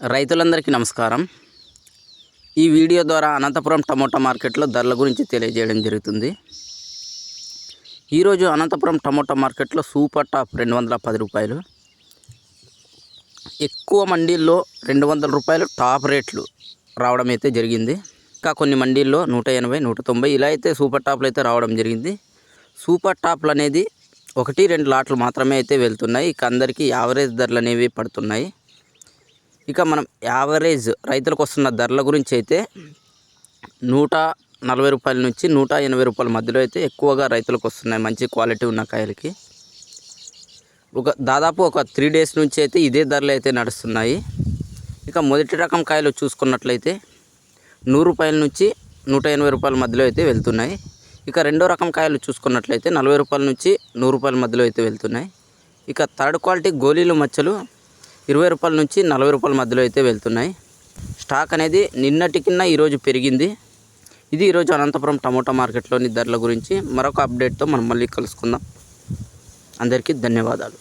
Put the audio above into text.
రైతులందరికీ నమస్కారం. ఈ వీడియో ద్వారా అనంతపురం టమోటా మార్కెట్లో ధరల గురించి తెలియజేయడం జరుగుతుంది. ఈరోజు అనంతపురం టమోటా మార్కెట్లో సూపర్ టాప్ 210 రూపాయలు, ఎక్కువ మండీల్లో 200 రూపాయలు టాప్ రేట్లు రావడం అయితే జరిగింది. ఇంకా కొన్ని మండీల్లో 180, 190 ఇలా అయితే సూపర్ టాప్లు అయితే రావడం జరిగింది. సూపర్ టాప్లు అనేది 1-2 లాట్లు మాత్రమే అయితే వెళ్తున్నాయి. ఇక అందరికీ యావరేజ్ ధరలు అనేవి పడుతున్నాయి. ఇక మనం యావరేజ్ రైతులకు వస్తున్న ధరల గురించి అయితే 140 రూపాయల నుంచి 180 రూపాయల మధ్యలో అయితే ఎక్కువగా రైతులకు వస్తున్నాయి. మంచి క్వాలిటీ ఉన్న కాయలకి దాదాపు ఒక 3 డేస్ నుంచి అయితే ఇదే ధరలు అయితే నడుస్తున్నాయి. ఇక మొదటి రకం కాయలు చూసుకున్నట్లయితే 100 రూపాయల నుంచి 180 రూపాయల మధ్యలో అయితే వెళ్తున్నాయి. ఇక రెండో రకం కాయలు చూసుకున్నట్లయితే 40 రూపాయల నుంచి 100 రూపాయల మధ్యలో అయితే వెళ్తున్నాయి. ఇక థర్డ్ క్వాలిటీ గోళీలు మచ్చలు 20 రూపాయల నుంచి 40 రూపాయల మధ్యలో అయితే వెళ్తున్నాయి. స్టాక్ అనేది నిన్నటికిన్నా ఈరోజు పెరిగింది. ఇది ఈరోజు అనంతపురం టమోటా మార్కెట్లోని ధరల గురించి. మరొక అప్డేట్తో మనం మళ్ళీ కలుసుకుందాం. అందరికీ ధన్యవాదాలు.